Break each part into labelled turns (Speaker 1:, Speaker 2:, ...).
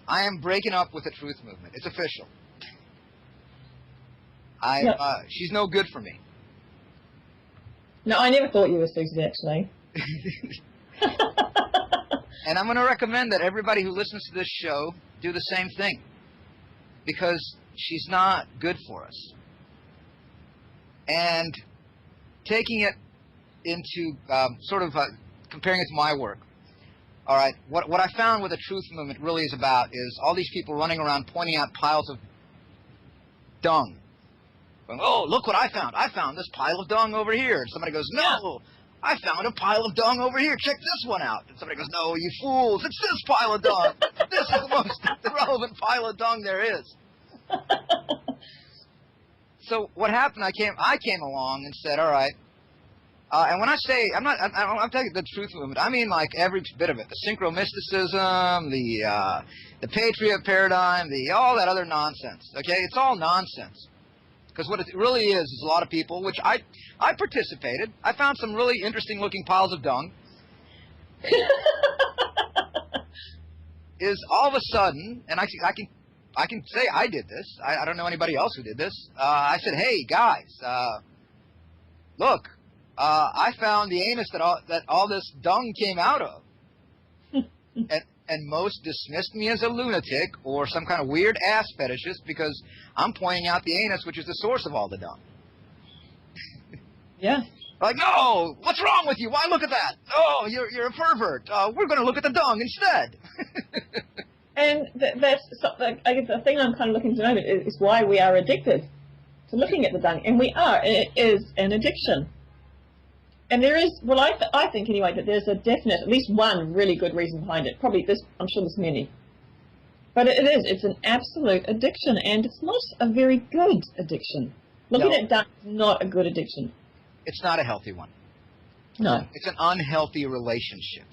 Speaker 1: I am breaking up with the truth movement. It's official. She's no good for me.
Speaker 2: No, I never thought you were Susie, actually.
Speaker 1: And I'm going to recommend that everybody who listens to this show do the same thing. Because she's not good for us. And taking it into comparing it to my work. All right, what I found what the truth movement really is about is all these people running around pointing out piles of dung. Going, oh, look what I found. I found this pile of dung over here. And somebody goes, no, I found a pile of dung over here. Check this one out. And somebody goes, no, you fools. It's this pile of dung. This is the most irrelevant pile of dung there is. So what happened, I came along and said, all right, and when I say, I'm telling you the truth movement, I mean like every bit of it. The synchromysticism, the patriot paradigm, all that other nonsense, okay? It's all nonsense. Because what it really is a lot of people, which I participated. I found some really interesting looking piles of dung. Is all of a sudden, and I can say I did this. I don't know anybody else who did this. I said, hey guys, look, I found the anus that all this dung came out of. And most dismissed me as a lunatic or some kind of weird ass fetishist because I'm pointing out the anus, which is the source of all the dung.
Speaker 2: Yeah.
Speaker 1: Like, no, what's wrong with you? Why look at that? Oh, you're a pervert. We're going to look at the dung instead.
Speaker 2: And that's something, I guess the thing I'm kind of looking to know is why we are addicted to looking at the dung. And we are. It is an addiction. And there is, well, I think anyway, that there's a definite, at least one really good reason behind it. Probably this, I'm sure there's many. But it's an absolute addiction, and it's not a very good addiction. Looking at dung is not a good addiction.
Speaker 1: It's not a healthy one.
Speaker 2: No.
Speaker 1: It's an unhealthy relationship.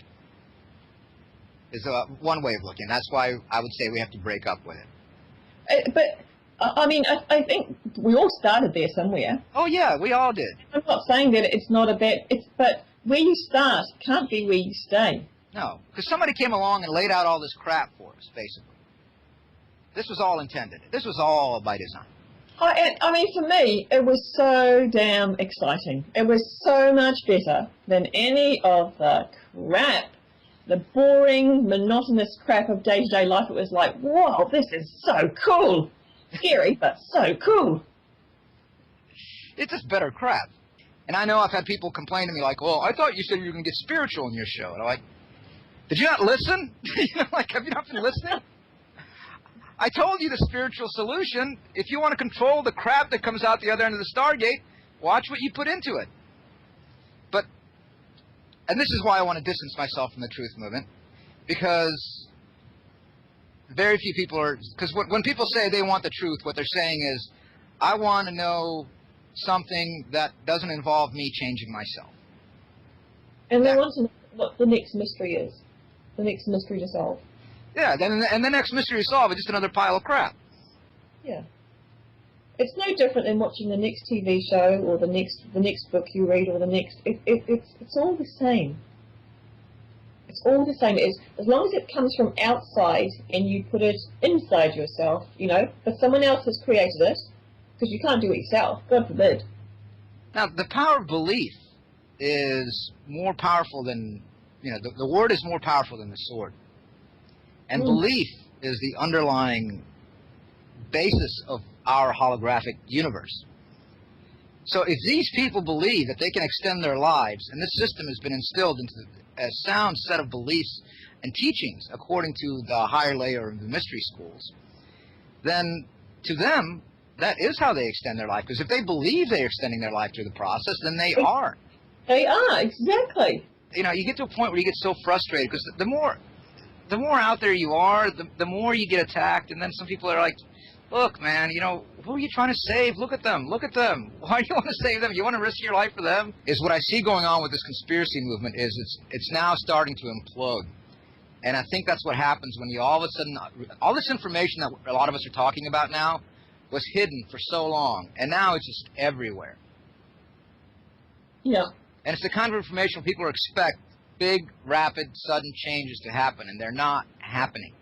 Speaker 1: Is one way of looking. That's why I would say we have to break up with it.
Speaker 2: But I mean, I think we all started there somewhere.
Speaker 1: Oh yeah, we all did.
Speaker 2: I'm not saying that it's not a bad. But where you start can't be where you stay.
Speaker 1: No, because somebody came along and laid out all this crap for us. Basically, this was all intended. This was all by design.
Speaker 2: I mean, for me, it was so damn exciting. It was so much better than any of the crap. The boring, monotonous crap of day-to-day life. It was like, whoa, this is so cool. Scary, but so cool.
Speaker 1: It's just better crap. And I know I've had people complain to me like, well, I thought you said you were going to get spiritual in your show. And I'm like, did you not listen? Have you not been listening? I told you the spiritual solution. If you want to control the crap that comes out the other end of the Stargate, watch what you put into it. And this is why I want to distance myself from the truth movement, because very few people are, because when people say they want the truth, what they're saying is, I want to know something that doesn't involve me changing myself.
Speaker 2: And they want to know what the next mystery is, the next mystery to solve.
Speaker 1: Yeah, and the next mystery to solve is just another pile of crap.
Speaker 2: Yeah. It's no different than watching the next TV show or the next book you read or the next. It's all the same. It's all the same. As long as it comes from outside and you put it inside yourself, but someone else has created it, because you can't do it yourself. God forbid.
Speaker 1: Now, the power of belief is more powerful than the word is more powerful than the sword, and belief is the underlying basis of our holographic universe. So if these people believe that they can extend their lives, and this system has been instilled into a sound set of beliefs and teachings according to the higher layer of the mystery schools, then to them, that is how they extend their life. Because if they believe they're extending their life through the process, then they are.
Speaker 2: They are, exactly.
Speaker 1: You get to a point where you get so frustrated, because the more out there you are, the more you get attacked, and then some people are like, look, man, who are you trying to save? Look at them. Look at them. Why do you want to save them? You want to risk your life for them? Is what I see going on with this conspiracy movement is it's now starting to implode. And I think that's what happens when you all of a sudden, all this information that a lot of us are talking about now was hidden for so long. And now it's just everywhere.
Speaker 2: Yeah.
Speaker 1: And it's the kind of information people expect big, rapid, sudden changes to happen, and they're not happening.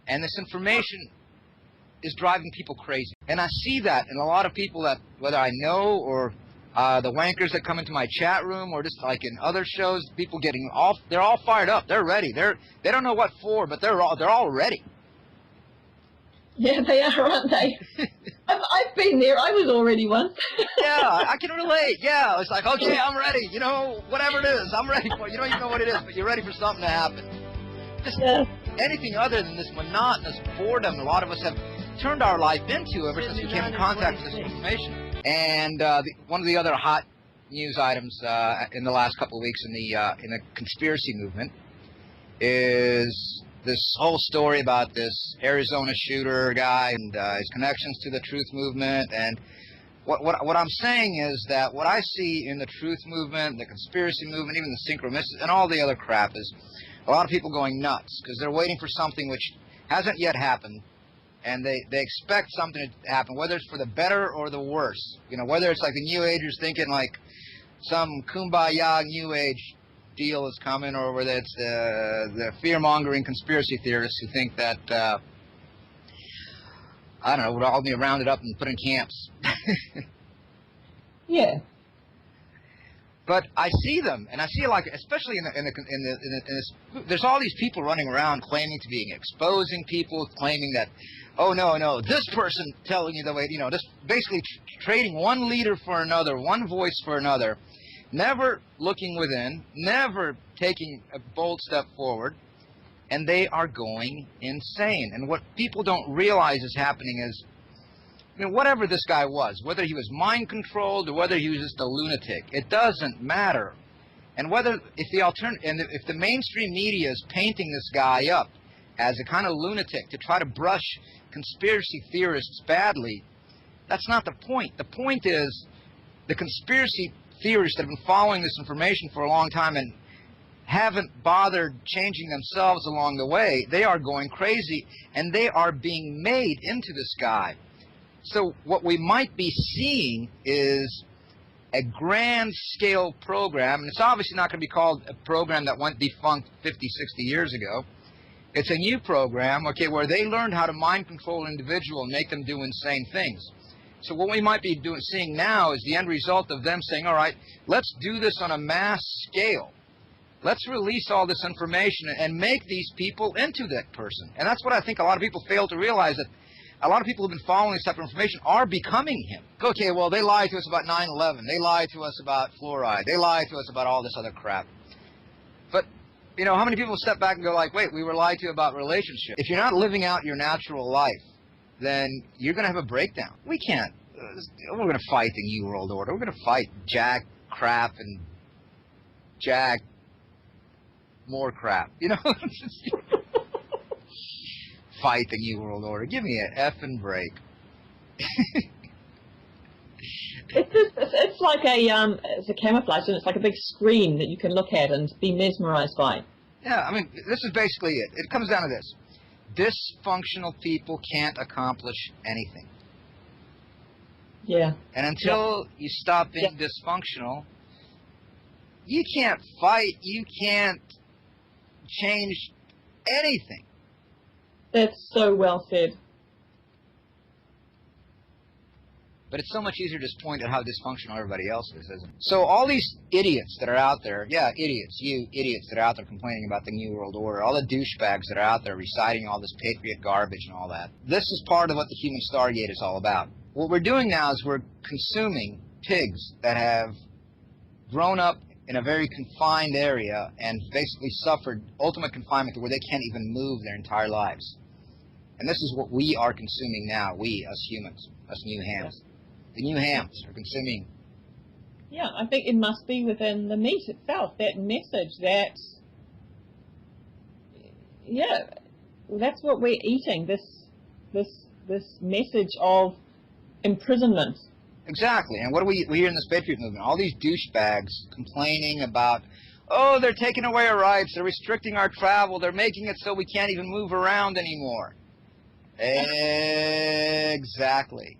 Speaker 1: And this information is driving people crazy. And I see that in a lot of people that, whether I know or the wankers that come into my chat room or just like in other shows, people getting they're all fired up. They're ready. They don't know what for, but they're all ready.
Speaker 2: Yeah, they are, aren't they? I've been there. I was already once.
Speaker 1: Yeah, I can relate. Yeah, it's like, okay, I'm ready. You know, whatever it is, I'm ready for it. You don't even know what it is, but you're ready for something to happen. Just anything other than this monotonous boredom a lot of us have turned our life into ever since we came in contact with this information. And one of the other hot news items in the last couple of weeks in the conspiracy movement is this whole story about this Arizona shooter guy and his connections to the truth movement. And what I'm saying is that what I see in the truth movement, the conspiracy movement, even the synchronicity, and all the other crap is a lot of people going nuts because they're waiting for something which hasn't yet happened. And they expect something to happen, whether it's for the better or the worse. You know, whether it's like the New Agers thinking like some kumbaya New Age deal is coming, or whether it's the fear-mongering conspiracy theorists who think that, I don't know, we'll all be rounded up and put in camps.
Speaker 2: Yeah.
Speaker 1: But I see them, and I see like, especially in this, there's all these people running around claiming to be exposing people, claiming that, oh no, this person telling you the way, you know, just basically trading one leader for another, one voice for another, never looking within, never taking a bold step forward, and they are going insane. And what people don't realize is happening is, I mean, whatever this guy was, whether he was mind-controlled or whether he was just a lunatic, it doesn't matter. And whether if the mainstream media is painting this guy up as a kind of lunatic to try to brush conspiracy theorists badly, that's not the point. The point is the conspiracy theorists that have been following this information for a long time and haven't bothered changing themselves along the way, they are going crazy, and they are being made into this guy. So what we might be seeing is a grand-scale program, and it's obviously not going to be called a program that went defunct 50, 60 years ago. It's a new program, okay, where they learned how to mind control an individual and make them do insane things. So what we might be seeing now is the end result of them saying, all right, let's do this on a mass scale. Let's release all this information and make these people into that person. And that's what I think a lot of people fail to realize, that a lot of people who've been following this type of information are becoming him. Okay, well, they lied to us about 9/11. They lied to us about fluoride. They lied to us about all this other crap. But, you know, how many people step back and go like, wait, we were lied to about relationships? If you're not living out your natural life, then you're going to have a breakdown. We can't. We're going to fight the New World Order. We're going to fight Jack crap and Jack more crap. You know? Fight the New World Order. Give me an effing break.
Speaker 2: It's like it's a camouflage, and it's like a big screen that you can look at and be mesmerized by.
Speaker 1: Yeah, I mean, this is basically it. It comes down to this. Dysfunctional people can't accomplish anything.
Speaker 2: Yeah.
Speaker 1: And until you stop being dysfunctional, you can't fight, you can't change anything.
Speaker 2: That's so well said.
Speaker 1: But it's so much easier to just point at how dysfunctional everybody else is, isn't it? So all these idiots that are out there, idiots, you idiots that are out there complaining about the New World Order, all the douchebags that are out there reciting all this patriot garbage and all that, this is part of what the human Stargate is all about. What we're doing now is we're consuming pigs that have grown up in a very confined area and basically suffered ultimate confinement to where they can't even move their entire lives. And this is what we are consuming now, we, us humans, us new hams. The new hams are consuming.
Speaker 2: Yeah, I think it must be within the meat itself, that message that, that's what we're eating, this message of imprisonment.
Speaker 1: Exactly. And what do we hear in this patriot movement? All these douchebags complaining about, oh, they're taking away our rights, they're restricting our travel, they're making it so we can't even move around anymore. Exactly.